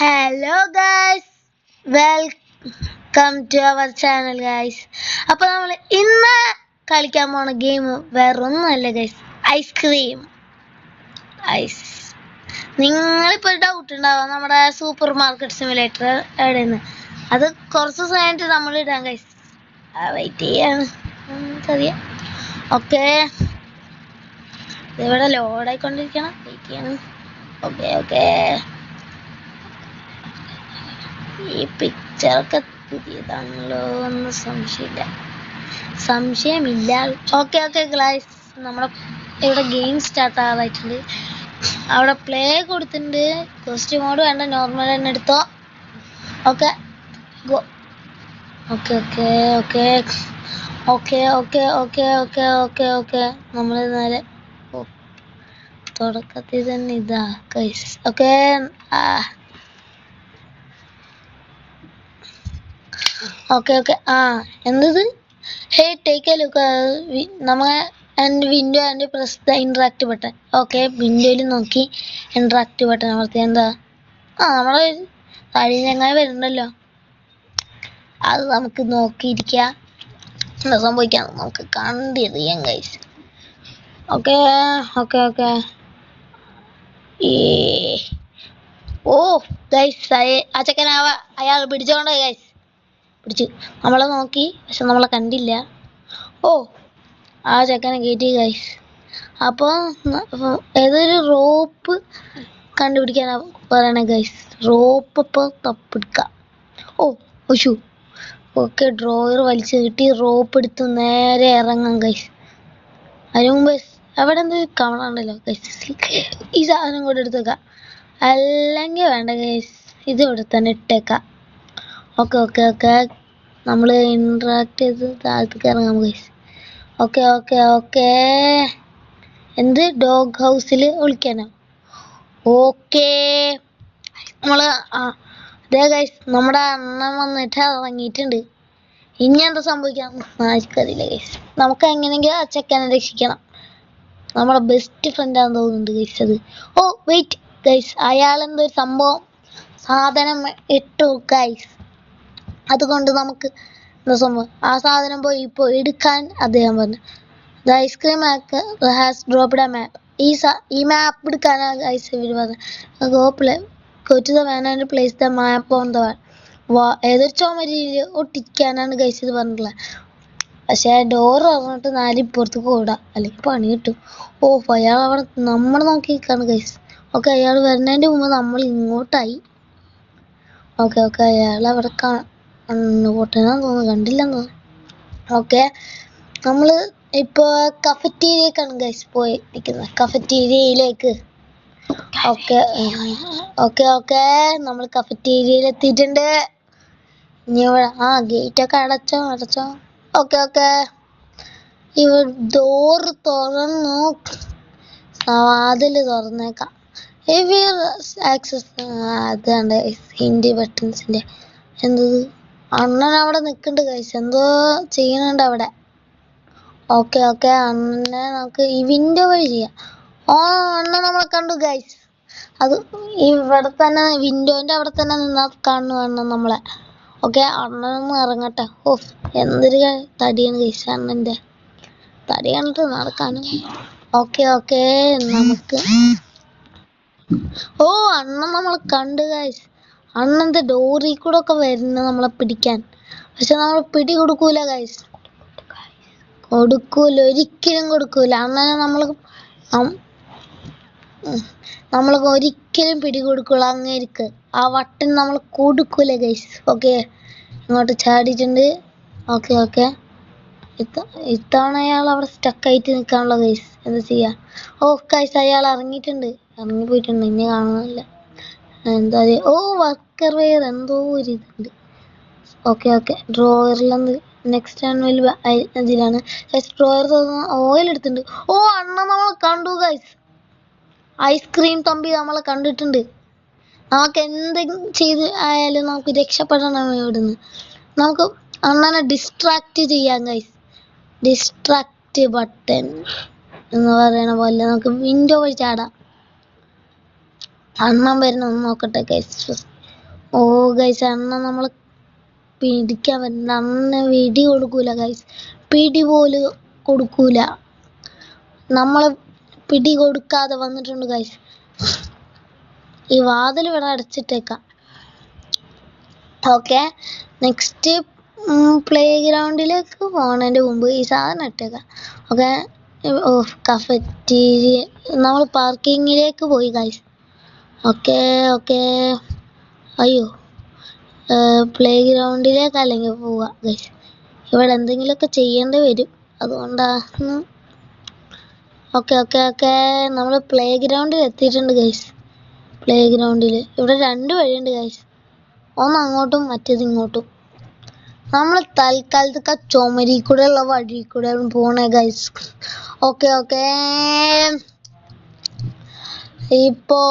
Hello guys, welcome to our channel guys. അപ്പോൾ നമ്മൾ ഇന്ന് കളിക്കാൻ പോണ ഗെയിം വേറൊന്നുമല്ല ഗൈസ്, ഐസ്ക്രീം. നിങ്ങളിപ്പോൾ ഡൗട്ട് ഉണ്ടാവാം നമ്മുടെ സൂപ്പർ മാർക്കറ്റ് സിമുലേറ്റർ എവിടെയെന്ന്. അത് കുറച്ച് ദിവസം കഴിഞ്ഞിട്ട് നമ്മൾ ഇടാം ഗൈസ്. വെയിറ്റ് ചെയ്യാണ് അറിയാം. ഓക്കെ, ഇവിടെ ലോഡായിക്കൊണ്ടിരിക്കണം, വെയിറ്റ് ചെയ്യണം. ഓക്കെ ഓക്കെ, ഈ പിക്ചറൊക്കെ പുതിയതാണല്ലോ എന്ന് സംശയമില്ല. ഓക്കെ ഓക്കെ ഗൈസ്, നമ്മുടെ ഇവിടെ ഗെയിം സ്റ്റാർട്ട് ആവായിട്ടുണ്ട്. അവിടെ പ്ലേ കൊടുത്തിട്ടുണ്ട്. കോസ്റ്റ്യൂം മോഡ് വേണ്ട, നോർമൽ തന്നെ എടുത്തോ. Okay go. Okay okay okay okay okay okay okay okay okay നമ്മൾ നേരെ തുടക്കത്തിൽ തന്നെ ഇതാ ഗൈസ്. ഓക്കെ, ഓക്കെ ഓക്കെ എന്തത്? ഹേ, ടേക്ക് എ ലുക്ക്. നമ്മളെ window and press the interact button. Okay, വിൻഡോയിൽ നോക്കി ഇന്ററാക്ട് ബട്ടൺ അമർത്തി. എന്താ നമ്മളെ താഴെ ചങ്ങായി വരുന്നുണ്ടല്ലോ, അത് നമുക്ക് നോക്കിയിരിക്കാം. എന്താ സംഭവിക്കാം നമുക്ക് കണ്ടറിയാം guys. Okay okay okay oh guys, ആ ചെക്കനാവ അയാൾ പിടിച്ചോണ്ട് ഗൈസ്, പിടിച്ചു. നമ്മളെ നോക്കി, പക്ഷെ നമ്മളെ കണ്ടില്ല. ഓ, ആ ചെക്കനെ കയറ്റി ഗൈസ്. അപ്പോൾ ഏതൊരു റോപ്പ് കണ്ടുപിടിക്കാനാ പറയണേ ഗൈസ്. റോപ്പ് ഇപ്പോൾ തപ്പിടിക്കാം. ഓ ഒശു. ഓക്കെ, ഡ്രോയർ വലിച്ചു കിട്ടി. റോപ്പ് എടുത്ത് നേരെ ഇറങ്ങാം ഗൈസ്. അതിന് മുമ്പ് അവിടെ എന്തൊരു കാണാണ്ടല്ലോ ഗൈസ്, ഈ സാധനം കൂടെ എടുത്തേക്കാം. അല്ലെങ്കിൽ വേണ്ട ഗൈസ്, ഇത് ഇവിടെ തന്നെ ഇട്ടേക്കാം. ഓക്കെ ഓക്കെ ഓക്കെ, നമ്മൾ ഇന്ററാക്ട് ചെയ്ത് താഴത്തേക്ക് ഇറങ്ങാം ഗൈസ്. ഓക്കെ ഓക്കെ ഓക്കെ, എന്ത് ഡോഗ് ഹൗസിൽ വിളിക്കാനോ? ഓക്കെ, നമ്മള് അതേ ഗൈസ്, നമ്മുടെ അണ്ണൻ വന്നിട്ട് ഇറങ്ങിയിട്ടുണ്ട്. ഇനി എന്താ സംഭവിക്കാം ആർക്കറിയില്ല ഗൈസ്. നമുക്ക് എങ്ങനെയെങ്കിലും ആ ചെക്കനെ രക്ഷിക്കണം. നമ്മുടെ ബെസ്റ്റ് ഫ്രണ്ടാന്ന് തോന്നുന്നുണ്ട് ഗൈസ് അത്. ഓ വെയിറ്റ് ഗൈസ്, അയാൾ എന്തോ സംഭവം സാധനം ഇട്ടു ഗൈസ്. അതുകൊണ്ട് നമുക്ക് എന്താ സംഭവം, ആ സാധനം പോയി ഇപ്പോൾ എടുക്കാൻ അദ്ദേഹം പറഞ്ഞു. The ice cream has dropped a map. ഈ മാപ്പ് എടുക്കാനാണ് ഗൈസ് ഇവർ പറഞ്ഞത്. Go to the van and place the map on the wall. ഏതൊരു ചുമരിൽ ഒട്ടിക്കാനാണ് ഗൈസ് ഇത് പറഞ്ഞിട്ടുള്ളത്. പക്ഷെ ഡോർ തുറന്നിട്ട് നാലിപ്പുറത്തേക്ക് ഓടാം, അല്ലെങ്കിൽ പണി കിട്ടും. ഓ, അയാൾ അവിടെ നമ്മൾ നോക്കി നിൽക്കാണ് ഗൈസ്. ഓക്കെ, അയാൾ വരുന്നതിൻ്റെ മുമ്പ് നമ്മൾ ഇങ്ങോട്ടായി. ഓക്കെ ഓക്കെ, അയാൾ അവിടെ പൊട്ടനാന്ന് തോന്നുന്നു, കണ്ടില്ലെന്ന് തോന്നുന്നു. ഓക്കെ, നമ്മൾ ഇപ്പോൾ കഫറ്റീരിയക്കാണ് ഗൈസ് പോയി നിൽക്കുന്നത്, കഫറ്റീരിയയിലേക്ക്. ഓക്കെ ഓക്കെ ഓക്കെ, നമ്മൾ കഫറ്റീരിയയിൽ എത്തിയിട്ടുണ്ട്. ഇനി ഇവിടെ ഗേറ്റൊക്കെ അടച്ചോ. ഓക്കെ ഓക്കെ, ഇവിടെ ഡോറ് തുറന്നു, വാതിൽ തുറന്നേക്കാം. ആക്സസ് അതാണ്ട് ഹിൻഡി ബട്ടൺസിൻ്റെ എന്തത്. അണ്ണൻ അവിടെ നിൽക്കുന്നുണ്ട് ഗൈസ്, എന്തോ ചെയ്യുന്നുണ്ട് അവിടെ. ഓക്കെ ഓക്കെ, അണ്ണനെ നമുക്ക് ഈ വിൻഡോ വഴി ചെയ്യാം. അണ്ണൻ നമ്മളെ കണ്ടു ഗൈസ്. അത് ഇവിടെ തന്നെ വിൻഡോൻ്റെ അവിടെ തന്നെ നിന്നാൽ കാണുന്നു അണ്ണൻ നമ്മളെ. ഓക്കെ, അണ്ണനൊന്ന് ഇറങ്ങട്ടെ. ഓ, എന്തൊരു തടിയാണ് ഗൈസ് അണ്ണൻ്റെ. തടി കണ്ടിട്ട് നടക്കാനും. ഓക്കെ ഓക്കെ, നമുക്ക് അണ്ണൻ നമ്മളെ കണ്ടു ഗൈസ്. അണ്ണൻ്റെ ഡോറിൽ കൂടെ ഒക്കെ വരുന്നത് നമ്മളെ പിടിക്കാൻ. പക്ഷെ നമ്മൾ പിടി കൊടുക്കൂല ഗൈസ്, ഒരിക്കലും കൊടുക്കൂല അണ്ണനെ. നമ്മൾ ഒരിക്കലും പിടി കൊടുക്കൂല അങ്ങേർക്ക്. ആ വട്ടൻ നമ്മൾ കൊടുക്കൂല ഗൈസ്. ഓക്കെ, ഇങ്ങോട്ട് ചാടിയിട്ടുണ്ട്. ഓക്കെ ഓക്കെ, ഇത്തവണ അയാൾ അവിടെ സ്റ്റക്കായിട്ട് നിൽക്കാനുള്ള ഗൈസ്. എന്താ ചെയ്യാ? ഗൈസ്, അയാൾ ഇറങ്ങിപ്പോയിട്ടുണ്ട്, ഇനി കാണുന്നില്ല. എന്താ വർക്കർ വെയർ എന്തോ ഒരു ഇതുണ്ട്. ഓക്കെ ഓക്കെ, ഡ്രോയറിലെന്ത് നെക്സ്റ്റ് ആനുവൽ ഇതിലാണ് ഡ്രോയർ തോന്നുന്ന ഓയിൽ എടുത്തിട്ടുണ്ട്. അണ്ണൻ നമ്മളെ കണ്ടു ഗൈസ്. ഐസ്ക്രീം തമ്പി നമ്മളെ കണ്ടിട്ടുണ്ട്. നമുക്ക് എന്തെങ്കിലും ചെയ്ത് ആയാലും നമുക്ക് രക്ഷപ്പെടണം ഇവിടുന്ന്. നമുക്ക് അണ്ണനെ ഡിസ്ട്രാക്ട് ചെയ്യാം ഗൈസ്. ഡിസ്ട്രാക്ട് ബട്ടൺ എന്ന് പറയണ പോലെ നമുക്ക് വിൻഡോ വഴി ചാടാം. അണ്ണൻ വരുന്ന നോക്കട്ടെ ഗൈസ്. ഓ ഗൈസ് അണ്ണ നമ്മൾ പിടിക്കാൻ പറ്റില്ല. അണ്ണ വെടി കൊടുക്കൂല ഗൈസ്, പിടി പോലും കൊടുക്കൂല. നമ്മളെ പിടി കൊടുക്കാതെ വന്നിട്ടുണ്ട് ഗൈസ്. ഈ വാതിൽ ഇവിടെ അടച്ചിട്ടേക്കാം. ഓക്കെ, നെക്സ്റ്റ് പ്ലേ ഗ്രൗണ്ടിലേക്ക് പോണതിൻ്റെ മുമ്പ് ഈ സാധനം ഇട്ടേക്കാം. ഓക്കെ, കഫറ്റീരിയ നമ്മൾ പാർക്കിങ്ങിലേക്ക് പോയി ഗൈസ്. ഓക്കെ ഓക്കെ, അയ്യോ പ്ലേ ഗ്രൗണ്ടിലേക്ക് അല്ലെങ്കിൽ പോവാ ഗൈസ്. ഇവിടെ എന്തെങ്കിലുമൊക്കെ ചെയ്യേണ്ടി വരും, അതുകൊണ്ടാണ്. ഓക്കെ ഓക്കെ ഓക്കെ, നമ്മൾ പ്ലേ ഗ്രൗണ്ടിൽ എത്തിയിട്ടുണ്ട് ഗൈസ്. പ്ലേ ഗ്രൗണ്ടിൽ ഇവിടെ 2 വഴിയുണ്ട് ഗൈസ്, ഒന്ന് അങ്ങോട്ടും മറ്റേത് ഇങ്ങോട്ടും. നമ്മൾ തൽക്കാലത്തൊക്കെ ചുമരി കൂടെ ഉള്ള വഴി കൂടെ പോണേ ഗൈസ്. ഓക്കെ ഓക്കെ, ഇപ്പോ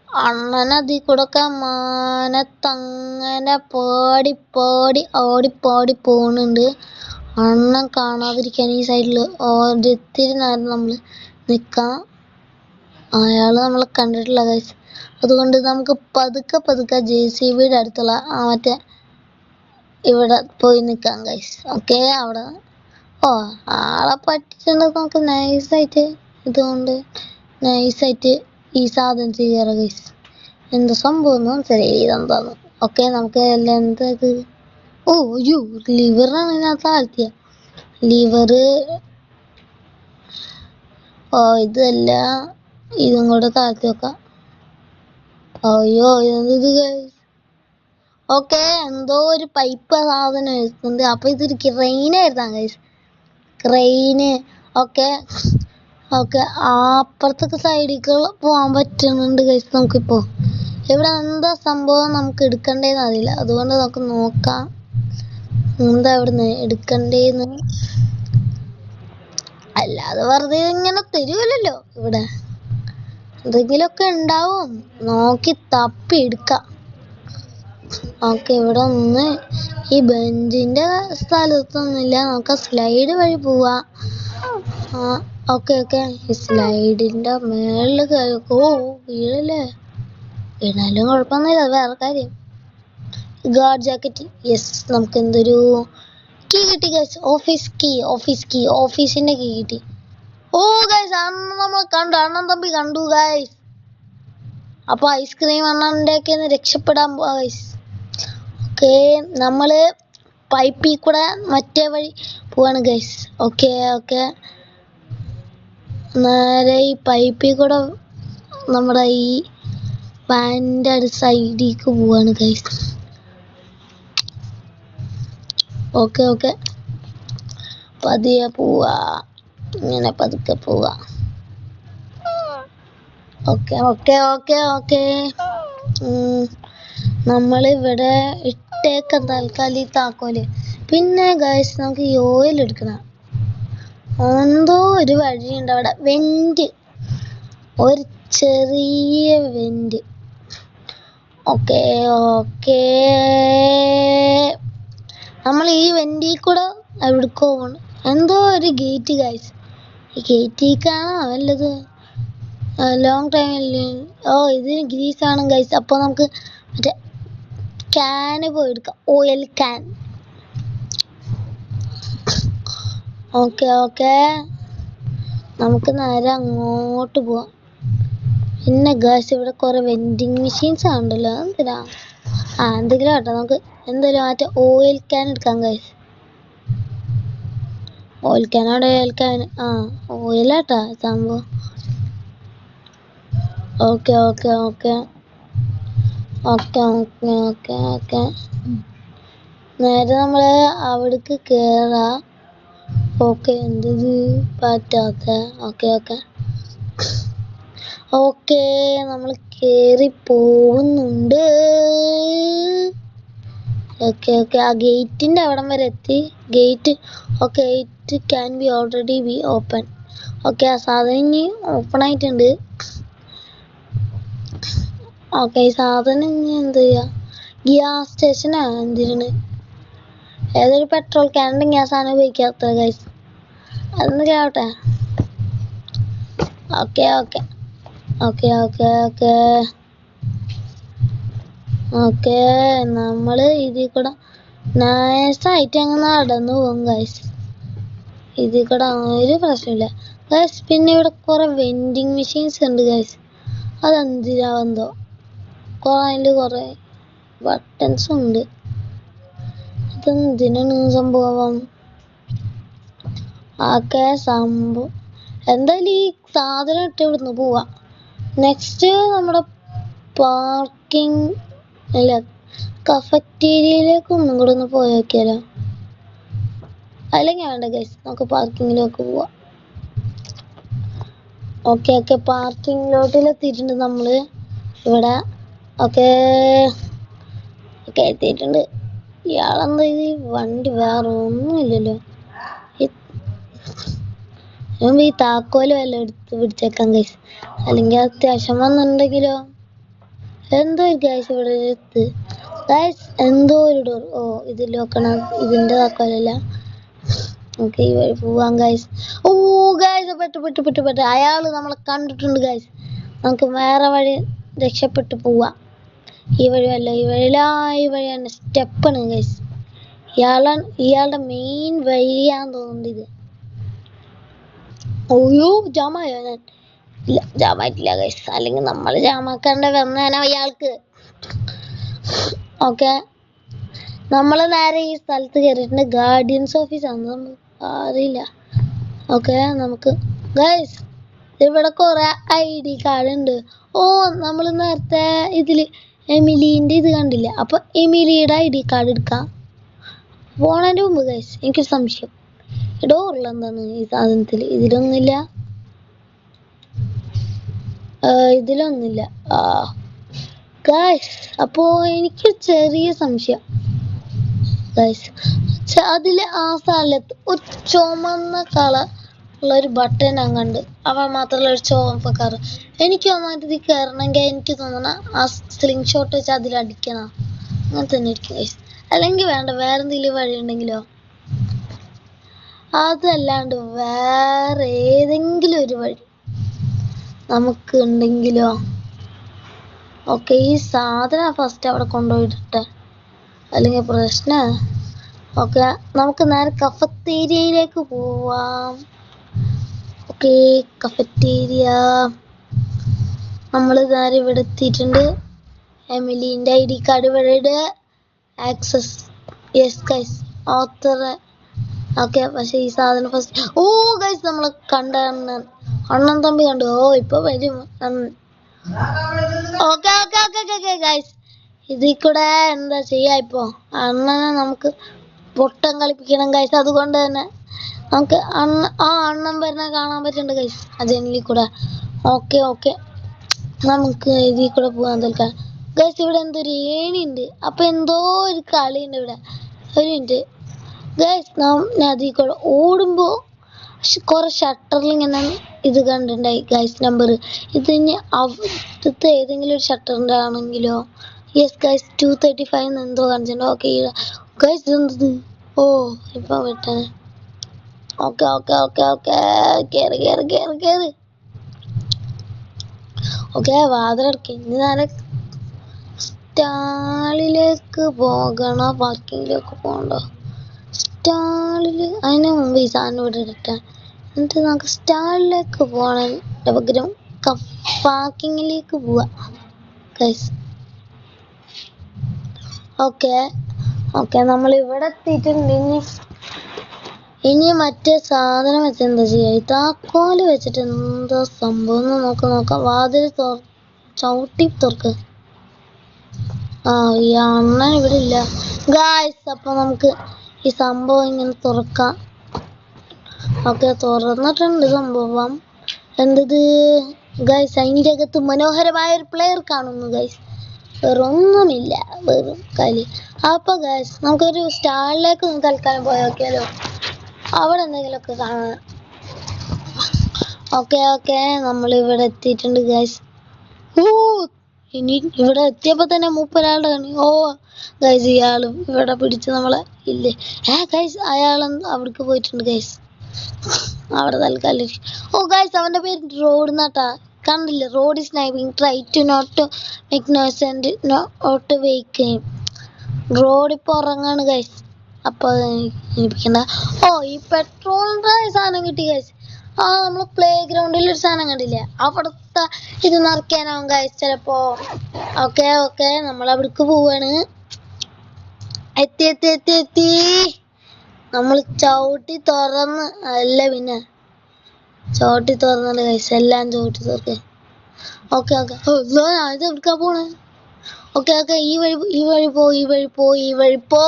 അണ്ണനതിൽ കൂടെ ഒക്കെ മാനത്തങ്ങനെ പാടി പാടി ഓടിപ്പാടി പോകുന്നുണ്ട്. അണ്ണൻ കാണാതിരിക്കാൻ ഈ സൈഡിൽ ഒരിത്തിരി നേരം നമ്മൾ നിൽക്കാം. അയാൾ നമ്മളെ കണ്ടിട്ടില്ല ഗൈസ്, അതുകൊണ്ട് നമുക്ക് പതുക്കെ പതുക്കെ JCBയുടെ അടുത്തുള്ള മറ്റേ ഇവിടെ പോയി നിൽക്കാം ഗൈസ്. ഓക്കെ, അവിടെ ആളെ പറ്റിച്ചിട്ടുണ്ട്. നമുക്ക് നൈസായിട്ട് ഇതുകൊണ്ട് നൈസായിട്ട് ഈ സാധനം ചെയ്യാറ് ഗൈസ്. എന്താ സംഭവം മനസ്സിലായി ഇതെന്താന്ന്. ഓക്കെ, നമുക്ക് എല്ലാം എന്താ ഇത്? അയ്യോ ലിവറാണ് ഇതിനകത്ത് താഴ്ത്തിയ ലിവർ. ഇതല്ല, ഇതും കൂടെ താഴ്ത്തി വെക്കാം. അയ്യോ ഇത് ഗൈസ്. ഓക്കെ, എന്തോ ഒരു പൈപ്പ് സാധനം എഴുതുന്നുണ്ട്. അപ്പൊ ഇതൊരു ക്രെയിനായിരുന്നാ ഗൈസ്, ക്രെയിന്. ഓക്കെ ഓക്കെ, അപ്പുറത്തൊക്കെ സൈഡിലേക്ക് പോകാൻ പറ്റുന്നുണ്ട് ഗൈസ്. നമുക്കിപ്പോ ഇവിടെ എന്താ സംഭവം നമുക്ക് എടുക്കണ്ടേന്ന് അറിയില്ല, അതുകൊണ്ട് നമുക്ക് നോക്കാം എന്താ ഇവിടുന്ന് എടുക്കണ്ടേന്ന്. അല്ലാതെ വെറുതെ ഇങ്ങനെ തരുമല്ലോ, ഇവിടെ എന്തെങ്കിലുമൊക്കെ ഉണ്ടാവും, നോക്കി തപ്പി എടുക്കാം. ഓക്കെ, ഇവിടെ ഒന്ന് ഈ ബെഞ്ചിന്റെ സ്ഥലത്തൊന്നുമില്ല, നമുക്ക് സ്ലൈഡ് വഴി പോവാ. ഓക്കെ ഓക്കെ, ഈ സ്ലൈഡിന്റെ മേളിൽ വീഴല്ലേ, വീണാലും കുഴപ്പമൊന്നുമില്ല, വേറെ കാര്യം. ഗാർഡ് ജാക്കറ്റ്, യെസ്, നമുക്ക് എന്തൊരു കീ കിട്ടി ഗൈസ്. ഓഫീസിന്റെ കീ കിട്ടി. ഓ ഗൈസ്, അണ്ണൻ നമ്മൾ കണ്ടു, അണ്ണൻ തമ്പി കണ്ടു ഗൈസ്. അപ്പൊ ഐസ്ക്രീം അണ്ണൻ്റെ ഒക്കെ ഒന്ന് രക്ഷപ്പെടാൻ പോവാ ഗൈസ്. ഓക്കെ, നമ്മള് പൈപ്പിൽ കൂടെ മറ്റേ വഴി പോവാണ് ഗൈസ്. ഓക്കെ ഓക്കെ, നേരെ ഈ പൈപ്പിൽ കൂടെ നമ്മുടെ ഈ വാനിൻ്റെ സൈഡിലേക്ക് പോവാണ് ഗൈസ്. ഓക്കെ ഓക്കെ, പതിയെ പോവാ, ഇങ്ങനെ പതുക്കെ പോവാ. ഓക്കെ ഓക്കെ ഓക്കെ ഓക്കെ, നമ്മളിവിടെ ഇട്ടേക്ക തൽക്കാലം ഈ താക്കോല്. പിന്നെ ഗൈസ് നമുക്ക് ഈ ഓയിൽ എടുക്കണം. എന്തോ ഒരു വഴിയുണ്ട് അവിടെ, വെന്റ്, ഒരു ചെറിയ വെന്റ്. ഓക്കെ ഓക്കെ, നമ്മൾ ഈ വെന്റിൽ കൂടെ എവിടേക്കോ പോകണം. എന്തോ ഒരു ഗേറ്റ് ഗൈസ്, ഈ ഗേറ്റിലേക്കാണോ വല്ലത്? ലോങ് ടൈമിൽ ഇതിന് ഗ്രീസാണ് ഗൈസ്. അപ്പോൾ നമുക്ക് മറ്റേ ക്യാന് പോയി എടുക്കാം, ഓയിൽ ക്യാൻ. ഓക്കെ ഓക്കെ, നമുക്ക് നേരെ അങ്ങോട്ട് പോവാം. പിന്നെ ഗൈസ് ഇവിടെ കുറെ വെൻഡിങ് മെഷീൻസ് ഉണ്ടല്ലോ, എന്തിനാ? എന്തെങ്കിലും കേട്ടോ, നമുക്ക് എന്തായാലും മറ്റേ ഓയിൽ ക്യാൻ എടുക്കാം ഗൈസ്. ഓയിൽ ക്യാൻ, അവിടെ ഓയിൽ ക്യാൻ, ഓയിലാട്ടാ സംഭവം. Okay okay okay okay okay okay okay, നേരെ നമ്മള് അവിടേക്ക് കേറാ. ഓക്കെ, എന്തത് പറ്റാത്ത. ഓക്കെ ഓക്കെ ഓക്കെ, നമ്മൾ കേറി പോകുന്നുണ്ട്. ഓക്കെ ഓക്കെ, ആ ഗേറ്റിന്റെ അവിടം വരെ എത്തി. Gate, okay, gate can be already B open. Okay, ആ സാധനം ഇനി ഓപ്പൺ ആയിട്ടുണ്ട്. ഓക്കെ, ഈ സാധനം ഇനി എന്ത് ചെയ്യാ? ഗ്യാസ് സ്റ്റേഷനാ എന്തിനാണ്? ഏതൊരു പെട്രോൾ ക്യാനിന്റെ ഗ്യാസാണ് ഉപയോഗിക്കാത്ത ഗൈസ്, അതൊന്ന് കേട്ടെ. Okay okay okay okay okay okay നമ്മള് ഇതിൽ കൂടെ നൈസായിട്ട് അങ്ങ് നടന്നു പോകും ഗൈസ്. ഇതിൽ കൂടെ ഒരു പ്രശ്നമില്ല ഗൈസ്. പിന്നെ ഇവിടെ കുറെ വെൻഡിങ് മെഷീൻസ് ഉണ്ട് ഗൈസ്. അതെന്തിനാവെന്തോ അതിൽ കുറെ ബട്ടൺസും ഉണ്ട്. അതെന്തിനാണ് സംഭവം? ആക്കെ സംഭവം എന്തായാലും ഈ സാധനം ഇട്ട് ഇവിടുന്ന് പോവാ. നെക്സ്റ്റ് നമ്മുടെ പാർക്കിംഗ് അല്ല കഫറ്റീരിയയിലേക്ക് ഒന്നും കൂടെ ഒന്ന് പോയി നോക്കിയാലോ? അല്ലെങ്കിൽ വേണ്ട ഗൈസ്, നമുക്ക് പാർക്കിങ്ങിലേക്ക് പോവാം. ഓക്കെ പാർക്കിങ്ങിലോട്ടിലെത്തിയിട്ടുണ്ട് നമ്മള് ഇവിടെ. ഓക്കെ എത്തിയിട്ടുണ്ട്. ഇയാളെന്താ ഇത് വണ്ടി വേറെ ഒന്നുമില്ലല്ലോ. ഈ താക്കോല് വല്ല എടുത്ത് പിടിച്ചേക്കാം ഗൈസ്, അല്ലെങ്കിൽ അത്യാവശ്യം വന്നിട്ടുണ്ടെങ്കിലോ. എന്തോ ഒരു ഗൈസ് ഇവിടെ എടുത്ത് ഗൈസ് എന്തോ ഒരു ഡോർ. ഓ ഇത് ലോക്കണം, ഇതിന്റെ താക്കോലല്ല. നമുക്ക് ഈ വഴി പോവാം ഗൈസ്. ഓ ഗൈസ് പെട്ട് അയാള് നമ്മളെ കണ്ടിട്ടുണ്ട് ഗൈസ്. നമുക്ക് വേറെ വഴി രക്ഷപ്പെട്ടു പോവാം. ഈ വഴിയല്ല, ഈ വഴിയാണ് സ്റ്റെപ്പാണ് ഗൈസ്. ഇയാളുടെ മെയിൻ വഴിയാന്ന് തോന്നുന്നുണ്ട് ഇത്. ഓയോ ജാമായോ? ഞാൻ ഇല്ല, ജാമായിട്ടില്ല ഗൈസ്, അല്ലെങ്കിൽ നമ്മൾ ജാമാക്കാണ്ട് വന്നേനെ അയാൾക്ക്. ഓക്കെ നമ്മൾ നേരെ ഈ സ്ഥലത്ത് കയറിയിട്ടുണ്ട്. ഗാർഡിയൻസ് ഓഫീസാണ്, നമുക്ക് അറിയില്ല. ഓക്കെ നമുക്ക് ഗൈസ് ഇവിടെ കുറെ ID കാർഡ് ഉണ്ട്. ഓ നമ്മൾ നേരത്തെ ഇതില് എമിലീന്റെ ഇത് കണ്ടില്ല, അപ്പൊ എമിലിയുടെ ID കാർഡ് എടുക്കാം. പോണതിന്റെ മുമ്പ് ഗൈസ് എനിക്കൊരു സംശയം, ഡോറിൽ എന്താണ് ഈ സാധനത്തിൽ? ഇതിലൊന്നുമില്ല. ഗൈസ് അപ്പോ എനിക്ക് ചെറിയ സംശയം ഗൈസ്. അതില് ആ സ്ഥലത്ത് ഒരു ചുമന്ന കളർ ഉള്ള ഒരു ബട്ടൺ ഞാൻ കണ്ട്. അവ മാത്രമല്ല ഒരു ചുവപ്പ് കളർ. എനിക്ക് ഒന്നായിട്ട് ഇത് കയറണമെങ്കിൽ എനിക്ക് തോന്നണ ആ സ്ലിംഗ് ഷോട്ട് വെച്ച് അതിലടിക്കണം. അങ്ങനെ തന്നെ ഇരിക്കും ഗൈസ്. അല്ലെങ്കിൽ വേണ്ട, വേറെ എന്തെങ്കിലും വഴി ഉണ്ടെങ്കിലോ? അതല്ലാണ്ട് വേറെ ഏതെങ്കിലും ഒരു വഴി നമുക്ക് ഉണ്ടെങ്കിലോ? ഓക്കെ ഈ സാധനം ഫസ്റ്റ് അവിടെ കൊണ്ടുപോയിട്ടെ, അല്ലെങ്കിൽ പ്രശ്നം. ഓക്കെ നമുക്ക് നേരെ കഫറ്റീരിയയിലേക്ക് പോവാം. ഓക്കെ കഫറ്റീരിയ നമ്മൾ നേരെ ഇവിടെ എത്തിയിട്ടുണ്ട്. എമിലിന്റെ ID കാർഡ് ഇവിടെ ആക്സസ് യെസ് ഗൈസ് ഓത്തർ. ഓക്കെ പക്ഷെ ഈ സാധനം ഫസ്റ്റ്. ഓ ഗൈസ് നമ്മളെ കണ്ട അണ്ണൻ തമ്പി കണ്ടു. ഓ ഇപ്പൊ വരും. ഓക്കെ ഗൈസ് ഇതിൽ കൂടെ എന്താ ചെയ്യാ? ഇപ്പൊ അണ്ണനെ നമുക്ക് പൊട്ടം കളിപ്പിക്കണം ഗൈസ്. അതുകൊണ്ട് തന്നെ നമുക്ക് അണ്ണൻ വരുന്ന കാണാൻ പറ്റുന്നുണ്ട് ഗൈസ് ആ ജനലിൽ കൂടെ. ഓക്കെ നമുക്ക് ഇതിൽ കൂടെ പോകാൻ തൽക്കാലം ഗൈസ്. ഇവിടെ എന്തോ ഒരു ഏണി ഉണ്ട്, അപ്പൊ എന്തോ ഒരു കളി ഉണ്ട് ഇവിടെ. ഒരു മിനിറ്റ് ഗൈസ്, ഞാൻ അതിൽ കൂടെ ഓടുമ്പോ കുറെ ഷട്ടറിൽ ഇങ്ങനെ ഇത് കണ്ടിട്ടുണ്ടായി ഗൈസ് നമ്പർ. ഇത് ഇനി അവിടുത്തെ ഏതെങ്കിലും ഒരു ഷട്ടറിന്റെ ആണെങ്കിലോ? യെസ് ഗൈസ് 235 എന്തോ കാണിച്ചിട്ടുണ്ട്. Okay guys ഇതെന്തത്? ഓ ഇപ്പൊ വിട്ടേ. ഓക്കെ കേറി. ഓക്കെ വാതിലടക്കി. ഇനി നേരെ സ്റ്റാളിലേക്ക് പോകണോ പാർക്കിങ്ങിലേക്ക് പോകണ്ടോ? സ്റ്റാളില് അതിന് മുമ്പ് ഈ സാധനം ഇവിടെ ഇടട്ടെ, എന്നിട്ട് നമുക്ക് സ്റ്റാളിലേക്ക് പോകണതിന്റെ പകരം പാർക്കിങ്ങിലേക്ക് പോവാം ഗൈസ്. ഓക്കെ നമ്മൾ ഇവിടെ എത്തിയിട്ടുണ്ട്. ഇനി മറ്റേ സാധനം വെച്ച് എന്താ ചെയ്യാ? ഈ താക്കോല് വെച്ചിട്ട് എന്താ സംഭവം നോക്കാം. വാതിൽ ചവിട്ടി തുറക്ക്. ഈ അണ്ണൻ ഇവിടെ ഇല്ല ഗായ്സ്. അപ്പൊ നമുക്ക് ഈ സംഭവം ഇങ്ങനെ തുറക്കാം. ഓക്കെ തുറന്നിട്ടുണ്ട് സംഭവം. എന്തത് ഗൈസ്? അതിൻ്റെ അകത്ത് മനോഹരമായ ഒരു പ്ലെയർ കാണുന്നു ഗൈസ്. വേറൊന്നുമില്ല, വെറും കളി. അപ്പൊ ഗൈസ് നമുക്കൊരു സ്റ്റാളിലേക്ക് തൽക്കാലം പോയി നോക്കിയാലോ? അവിടെ എന്തെങ്കിലുമൊക്കെ കാണാം. ഓക്കെ നമ്മൾ ഇവിടെ എത്തിയിട്ടുണ്ട് ഗൈസ്. ഇനി ഇവിടെ എത്തിയപ്പോ തന്നെ മൂപ്പരാളുടെ കണി. ഗൈസ് ഇയാളും ഇവിടെ പിടിച്ച് നമ്മളെ ഇല്ലേ? ഗൈസ് അയാളെന്താ അവിടേക്ക് പോയിട്ടുണ്ട് ഗൈസ്. അവിടെ തൽക്കാലം. ഗൈസ് അവന്റെ പേര് റോഡ് എന്നാട്ടാ കണ്ടില്ല Rod sneaking try to not make noise and not wake Rod ഇപ്പൊ ഉറങ്ങാണ് ഗൈസ്. അപ്പൊ എനിപ്പിക്കണ്ട. ഓ ഈ പെട്രോളിന്റെ സാധനം കിട്ടി ഗൈസ്. ആ നമ്മള് പ്ലേ ഗ്രൗണ്ടിൽ ഒരു സാധനം കണ്ടില്ലേ, അവിടുത്തെ ഇത് നിറയ്ക്കാനാവും ഗൈസ് ചിലപ്പോ. ഓക്കെ ഓക്കെ നമ്മൾ അവിടേക്ക് പോവാണ്. എത്തി എത്തി എത്തി എത്തി നമ്മൾ ചവിട്ടി തുറന്ന് അല്ല പിന്നെ ചവിട്ടി തുറന്നല്ലേ ഗൈസ്, എല്ലാം ചവിട്ടി തുറക്ക്. ഓക്കെ ഓക്കെ ഇത് എടുക്കാ പോണേ. ഓക്കെ ഓക്കെ ഈ വഴി പോ.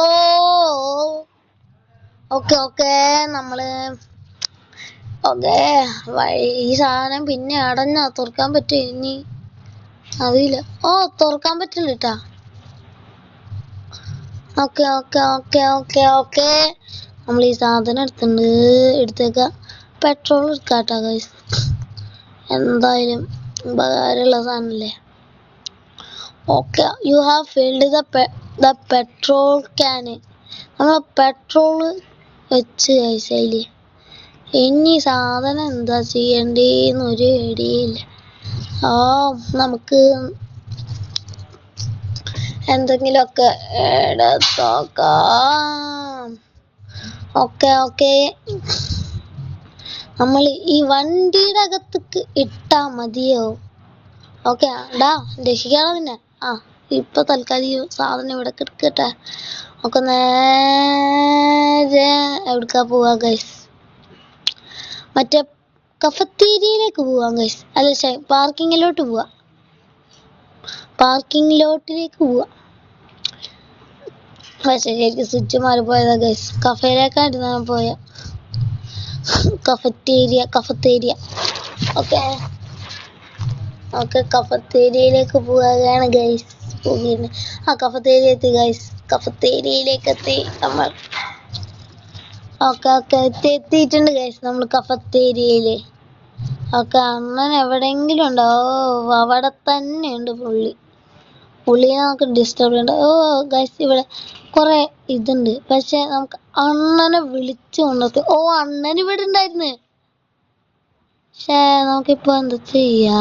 ഓക്കെ ഓക്കെ നമ്മള് ഓക്കെ ഈ സാധനം പിന്നെ അടഞ്ഞാ തുറക്കാൻ പറ്റും ഇനി അറിയില്ല. ഓ തുറക്കാൻ പറ്റില്ല കേട്ടാ. Okay okay okay okay okay നമ്മൾ ഈ സാധനം എടുത്തേക്ക. പെട്രോൾ എടുക്കാട്ടാ ഗൈസ്, എന്തായാലും ഉപകാരമുള്ള സാധനല്ലേ. Okay you have filled the petrol can. നമ്മൾ പെട്രോൾ വെച്ച് ഗൈസ് അതില്. ഇനി സാധനം എന്താ ചെയ്യണ്ടേന്ന് ഒരു ഐഡിയയില്ല. നമുക്ക് എന്തെങ്കിലുമൊക്കെ എടുത്തോക്കാം. ഓക്കെ ഓക്കെ നമ്മൾ ഈ വണ്ടിയുടെ അകത്തേക്ക് ഇട്ടാ മതിയോ? ഓക്കെ ഡാ രക്ഷിക്കാണോ പിന്നെ. ഇപ്പൊ തൽക്കാലം ഈ സാധനം ഇവിടെ കിടക്കട്ടെ. ഒക്കെ നേരെ എവിടേക്കാ പോവാ ഗൈസ്? മറ്റേ കഫറ്റീരിയയിലേക്ക് പോവാം ഗൈസ്. അല്ല പാർക്കിങ്ങിലോട്ട് പോവാ. പാർക്കിംഗ് പോവാ. പക്ഷേ ശരിക്കും സ്വിച്ച് മാറിപ്പോയതാ ഗൈസ്. കഫേയിലേക്കായിരുന്നു ഞാൻ പോയ. കഫറ്റേരിയ ഓക്കെ ഓക്കെ കഫറ്റേരിയയിലേക്ക് പോവുകയാണ് ഗൈസ്. കഫറ്റേരിയ എത്തി ഗൈസ്. കഫറ്റേരിയയിലേക്ക് എത്തി നമ്മൾ. ഓക്കെ ഓക്കെ എത്തിയിട്ടുണ്ട് ഗൈസ് നമ്മൾ കഫറ്റേരിയയില്. ഓക്കെ അണ്ണൻ എവിടെയെങ്കിലും ഉണ്ടോ? അവിടെ തന്നെ ഉണ്ട് പുള്ളിയെ നമുക്ക് ഡിസ്റ്റർബ് ചെയ്യണ്ട. ഗൈസ് ഇവിടെ കുറെ ഇതുണ്ട്, പക്ഷെ നമുക്ക് അണ്ണനെ വിളിച്ചു കൊണ്ടെത്തി. അണ്ണൻ ഇവിടെ ഉണ്ടായിരുന്നു. പക്ഷേ നമുക്കിപ്പോ എന്താ ചെയ്യാ?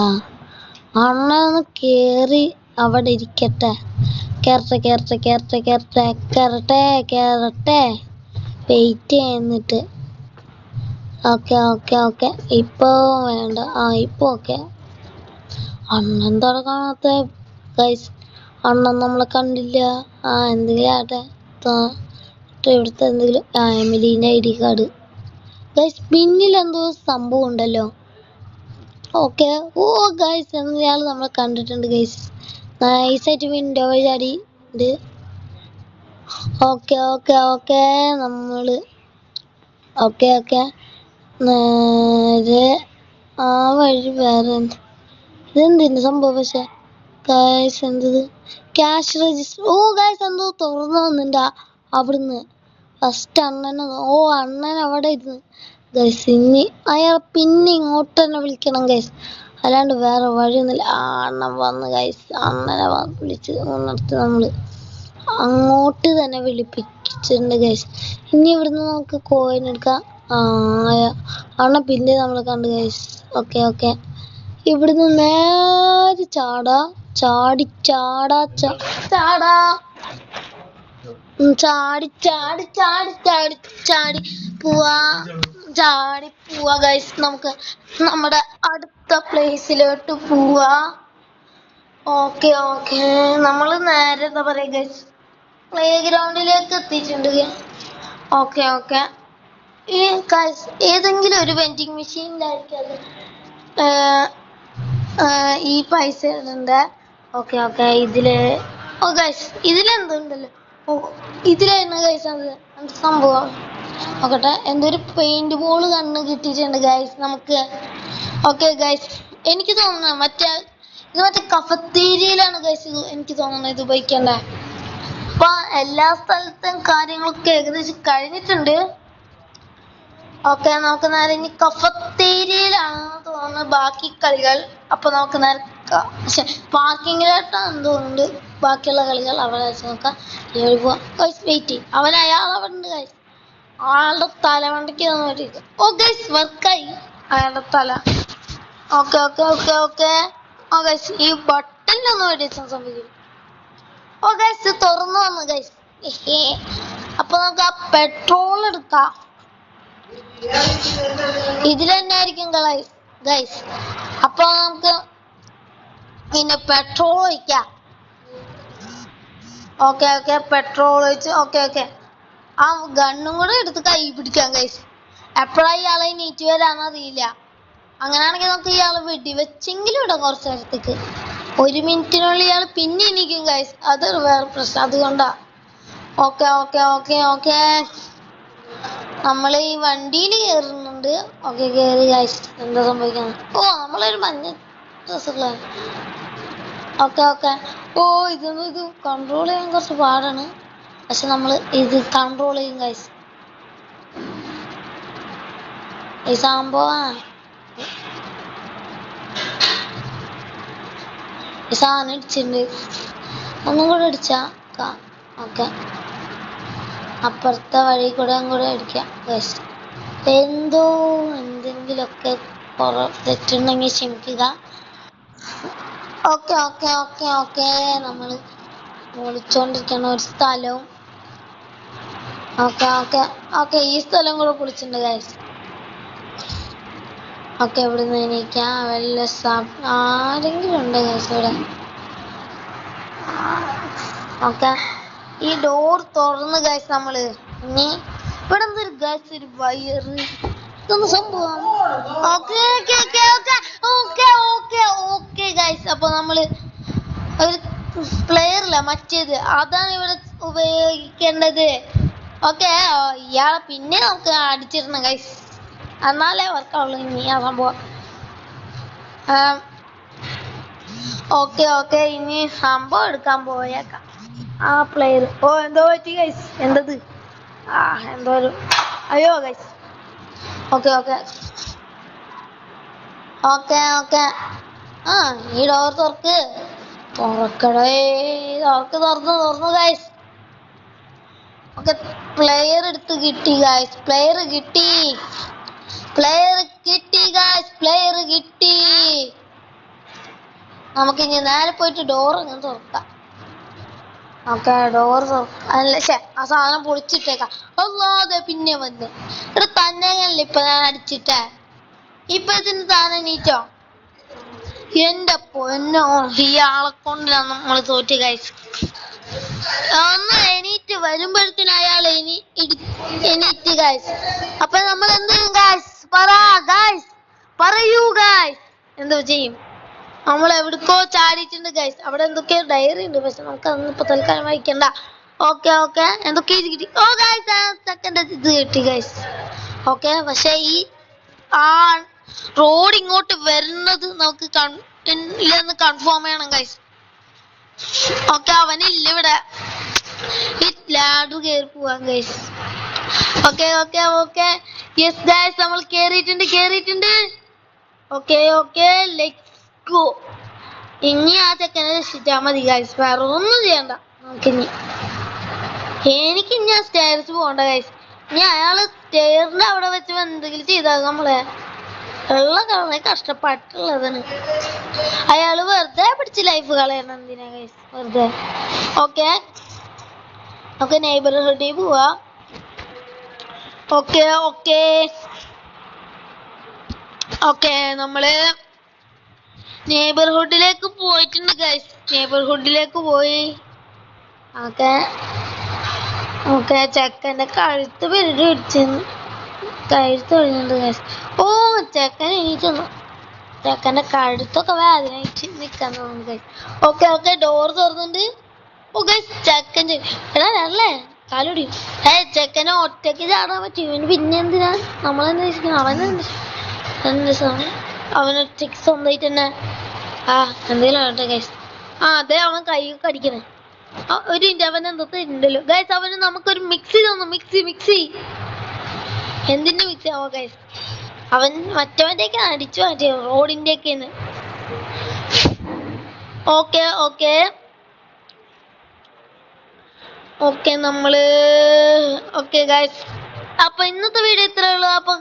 അണ്ണനൊന്ന് കേറി അവിടെ ഇരിക്കട്ടെ. കേറട്ടെ വെയിറ്റ് ചെയ്യുന്നിട്ട്. ഓക്കെ ഓക്കെ ഓക്കെ ഇപ്പൊ വേണ്ട. ഇപ്പൊ ഓക്കെ. അണ്ണൻ എന്താ കാണാത്ത ഗൈസ്? അണ്ണൻ നമ്മളെ കണ്ടില്ല. എന്തെങ്കിലും ആട്ടെ. ഇവിടുത്തെ എന്തെങ്കിലും എമിലീൻ്റെ ID കാർഡ് ഗൈസ്. പിന്നിൽ എന്തോ സംഭവം ഉണ്ടല്ലോ. ഓക്കെ ഗൈസ് എന്നയാൾ നമ്മളെ കണ്ടിട്ടുണ്ട് ഗൈസ്. നൈസായിട്ട് വിൻഡോ വഴി ചാടി ഉണ്ട്. ഓക്കെ ഓക്കെ ഓക്കെ നമ്മള് ഓക്കെ ഓക്കെ നേരെ ആ വഴി വേറെ ഇതെന്തിന് സംഭവം? പക്ഷെ ഗൈസ് എന്തത് ക്യാഷ് രജിസ്റ്റർ. ഗൈസ് എന്തോ തുറന്നു വന്നിണ്ട അവിടുന്ന്. ഫസ്റ്റ് അണ്ണൻ അവിടെ ഇരുന്ന് ഗൈസ്. ഇനി അയാൾ പിന്നെ ഇങ്ങോട്ട് തന്നെ വിളിക്കണം ഗൈസ്, അല്ലാണ്ട് വേറെ വഴിയൊന്നുമില്ല. അണ്ണൻ വന്ന് ഗൈസ്. അണ്ണനെ വിളിച്ച് നിർത്തി നമ്മള് അങ്ങോട്ട് തന്നെ വിളിപ്പിച്ചിട്ടുണ്ട് ഗൈസ്. ഇനി ഇവിടുന്ന് നമുക്ക് കോയിൻ എടുക്കാം. അണ്ണൻ പിന്നെ നമ്മളെ കണ്ട് ഗൈസ്. ഓക്കെ ഓക്കെ ഇവിടുന്ന് നേരെ ചാടി പോവാ ഗൈസ്. നമുക്ക് നമ്മുടെ അടുത്ത പ്ലേസിലോട്ട് പോവാ. ഓക്കെ ഓക്കെ നമ്മള് നേരെ എന്താ പറയാ ഗൈസ്, പ്ലേ ഗ്രൗണ്ടിലേക്ക് എത്തിയിട്ടുണ്ട്. ഓക്കെ ഓക്കെ ഈ ഗൈസ് ഏതെങ്കിലും ഒരു വെൻഡിങ് മെഷീനിലായിരിക്കും ഈ പൈസ ഇടുന്നുണ്ട്. ഓക്കെ ഓക്കെ ഗൈസ് ഇതിലെന്തുണ്ടല്ലോ. ഇതിലായിരുന്നു ഗൈസ് അത് സംഭവം. നോക്കട്ടെ, എന്തൊരു പെയിന്റ് ബോൾ കണ്ണ് കിട്ടിയിട്ടുണ്ട് ഗൈസ് നമുക്ക്. ഓക്കെ ഗൈസ് എനിക്ക് തോന്നുന്നു മറ്റേ കഫറ്റേരിയയിലാണ് ഗൈസ് എനിക്ക് തോന്നുന്നത് ഇത് ഉപയോഗിക്കണ്ടേ. അപ്പൊ എല്ലാ സ്ഥലത്തും കാര്യങ്ങളൊക്കെ ഏകദേശം കഴിഞ്ഞിട്ടുണ്ട്. ഓക്കെ നമുക്ക് നേരെ ഇനി കഫറ്റേരിയയിലാണ് തോന്നുന്നത് ബാക്കി കളികൾ. അപ്പൊ നമുക്ക് നേരെ പാർക്കിങ്ങിലായിട്ടാണ് തോന്നുന്നുണ്ട് ബാക്കിയുള്ള കളികൾ. അവിടെ വെച്ച് നോക്കാം. പോവാം ഗൈസ്. വെയിറ്റ് അയാൾ അവിടെ ഉണ്ട് ഗൈസ്. ആളുടെ തലവണ്ടിക്ക് ഗൈസ് വർക്കായി അയാളുടെ തല. Okay okay okay okay. Oh guys ഈ ബട്ടണിലൊന്നും വേണ്ടിയ സംഭവിക്കും. ഓ ഗൈസ് തുറന്നു വന്നു ഗൈസ്. അപ്പൊ നമുക്ക് ആ പെട്രോൾ എടുക്കാം. ഇതിൽ തന്നെ ആയിരിക്കും ഗൈസ്. അപ്പൊ നമുക്ക് പിന്നെ പെട്രോൾ ഒഴിക്കാം. ഓക്കെ ഓക്കെ പെട്രോൾ ഒഴിച്ച് ഓക്കെ ഓക്കെ. ആ ഗണ്ണും കൂടെ എടുത്ത് കൈ പിടിക്കാം ഗൈസ്. എപ്പോഴാ ഇയാളെ നീറ്റ് വരാന്ന് അറിയില്ല. അങ്ങനെയാണെങ്കിൽ നമുക്ക് ഇയാളെ വെടിവെച്ചെങ്കിലും ഇടാം കുറച്ച് നേരത്തേക്ക്. 1 മിനിറ്റിനുള്ളിൽ ഇയാൾ പിന്നെ എണീക്കും ഗൈസ്. അതൊരു വേറെ പ്രശ്നം. അതുകൊണ്ടാ. Okay okay okay okay. നമ്മൾ ഈ വണ്ടിയിൽ കയറുന്നുണ്ട്. ഓക്കെ കയറി ഗൈസ്. എന്താ സംഭവിക്കുന്നത്? ഓ നമ്മളൊരു മഞ്ഞ ഡ്രസ്സുള്ള. Okay okay. ഓ ഇത് കൺട്രോൾ ചെയ്യാൻ കുറച്ച് പാടാണ്. പക്ഷെ നമ്മൾ ഇത് കൺട്രോൾ ചെയ്യും ഗൈസ്. ഈ സംഭവം ഈ സാധനം ഇടിച്ചിട്ടുണ്ട്. ഒന്നും കൂടെ അടിച്ചാ ഓക്കെ. അപ്പുറത്തെ വഴി കൂടെ അങ്ങോട്ട് അടിക്കാം ഗൈസ്. എന്തെങ്കിലുമൊക്കെ തെറ്റുണ്ടെങ്കിൽ ക്ഷമിക്കുക. Okay okay okay okay. നമ്മൾ പൊളിച്ചോണ്ടിരിക്കണ ഒരു സ്ഥലവും. Okay okay okay. ഈ സ്ഥലം കൂടെ പൊളിച്ചിട്ടുണ്ട് ഗൈസ്. ഓക്കെ ഇവിടെ നിന്ന് എണീക്കാം. വല്ല ആരെങ്കിലും ഉണ്ട് ഗൈസ് ഇവിടെ? ഓക്കെ ഈ ഡോർ തുറന്ന് ഗൈസ്. നമ്മള് ഇനി ഇവിടെ എന്തൊരു ഗൈസ് ഒരു വയറ് ഇതൊന്നും സംഭവം. Okay okay okay okay okay okay okay guys. അപ്പൊ നമ്മള് ഒരു പ്ലെയറില്ല മറ്റേത് അതാണ് ഇവിടെ ഉപയോഗിക്കേണ്ടത്. ഓക്കെ ഇയാളെ പിന്നെ നമുക്ക് അടിച്ചിരുന്ന ഗൈസ്. എന്നാലേ വർക്കാവുള്ളൂ ഇനി ആ സംഭവം. ഓക്കെ ഓക്കെ ഇനി സംഭവം എടുക്കാൻ പോയേക്കാം. ആ പ്ലെയർ. ഓ എന്തോ പറ്റി ഗൈസ്? എന്തത്? എന്തോ ഒരു അയ്യോ guys. Okay okay okay okay. ഈ ഡോർ തുറക്കടേ. തുറന്നു ഗൈസ്. ഓക്കെ പ്ലെയർ എടുത്ത് കിട്ടി ഗൈസ്. പ്ലെയർ കിട്ടി ഗൈസ്. പ്ലെയർ കിട്ടി. നമുക്ക് ഇനി നേരെ പോയിട്ട് ഡോർ അങ്ങനെ തുറക്കാം. ഓക്കെ ഡോർ അല്ല ആ സാധനം പൊളിച്ചിട്ടേക്കാം. അല്ലാതെ പിന്നെ വന്ന് ഇവിടെ തന്നെയല്ലേ ഇപ്പൊ ഞാൻ അടിച്ചിട്ടേ. ഇപ്പൊ ഇതിന് താനെ നീറ്റോ? എന്റെ പൊന്നോ ഇയാളെ കൊണ്ട് നമ്മൾ തോറ്റ് ഗൈസ്. ഒന്ന് എണീറ്റ് വരുമ്പോഴത്തേന് അയാൾ എണീറ്റ് ഗൈസ്. അപ്പൊ നമ്മൾ എന്ത് ചെയ്യും ഗൈസ്? പറയൂ ഗൈസ്. എന്തോ ചെയ്യും? നമ്മൾ എവിടേക്കോ ചാടിയിട്ടുണ്ട് ഗൈസ്. അവിടെ എന്തൊക്കെയോ ഡയറി ഉണ്ട്. പക്ഷെ നമുക്ക് അതൊന്നും ഇപ്പൊ തൽക്കാലം വായിക്കണ്ട. ഓക്കെ ഓക്കെ എന്തൊക്കെയോ കിട്ടി. ഓ ഗൈസ് സെക്കൻഡ് ഇത് കിട്ടി ഗൈസ്. ഓക്കെ പക്ഷെ ഈ റോഡ് ഇങ്ങോട്ട് വരുന്നത് നമുക്ക് ഇല്ലെന്ന് കൺഫേം ചെയ്യണം ഗൈസ്. ഓക്കെ അവനില്ല ഇവിടെ. ഈ ലാഡർ കയറി പോവാൻ guys. Okay okay okay yes guys നമ്മൾ കേറിയിട്ടുണ്ട്. Okay okay let's go. ഇനി ആ ചെക്കനെ രക്ഷിച്ചാൽ മതി ഗൈസ്. വേറെ ഒന്നും ചെയ്യണ്ട. എനിക്ക് ഇനി ആ സ്റ്റെയർസ് പോകണ്ട ഗൈസ്. ഇനി അയാള് സ്റ്റെയറിന്റെ അവിടെ വെച്ച് എന്തെങ്കിലും ചെയ്താൽ നമ്മളെ ഉള്ള കളറെ കഷ്ടപ്പെട്ടുള്ളതാണ്. അയാള് വെറുതെ പിടിച്ച് ലൈഫ് കളയണം. എന്തിനാ ഗൈസ് വെറുതെ? ഓക്കെ ഓക്കെ നെയ്ബർഹുഡിൽ പോവാ. ഓക്കെ ഓക്കെ ഓക്കെ നമ്മള് നെയ്ബർഹുഡിലേക്ക് പോയിട്ടുണ്ട് ഗൈസ്. നെയ്ബർഹുഡിലേക്ക് പോയി. ഓക്കെ ഓക്കെ ചെക്കൻ്റെ കഴുത്ത് ഒഴിഞ്ഞിട്ടുണ്ട് ഗൈസ്. ഓ ചെക്കൻ എണീറ്റു. ചെക്കൻ്റെ കഴുത്തൊക്കെ വേദനയായിട്ട് നിക്കാൻ തോന്നുന്നു ഗൈസ്. ഓക്കെ ഓക്കെ ഡോർ തുറന്നുണ്ട്. ഓ ഗൈസ് ചെക്കൻ എടാ അല്ലേ കാലൊടി. ചെക്കനെ ഒറ്റയ്ക്ക് ചാടാൻ പറ്റും. ഇവന് പിന്നെ എന്തിനാ നമ്മളെന്താ അവനൊറ്റയ്ക്ക് സ്വന്തമായിട്ട് തന്നെ എന്തെങ്കിലും ആവട്ടെ ഗൈസ്. അതെ അവൻ കൈയൊക്കെ അടിക്കണേ. ഒരു മിനിറ്റ് അവൻ എന്തോ ഉണ്ടല്ലോ ഗൈസ്. അവന് നമുക്കൊരു മിക്സി തന്നു. മിക്സി എന്തിന്റെ മിക്സി ആവോ ഗൈസ്? അവൻ മറ്റവന്റെ അടിച്ചു മാറ്റിയ റോഡിന്റെ ഒക്കെ. ഓക്കെ ഓക്കെ ഓക്കെ നമ്മള് ഓക്കെ ഗൈസ്. അപ്പൊ ഇന്നത്തെ വീഡിയോ ഇത്രേ ഉള്ളൂ. അപ്പൊ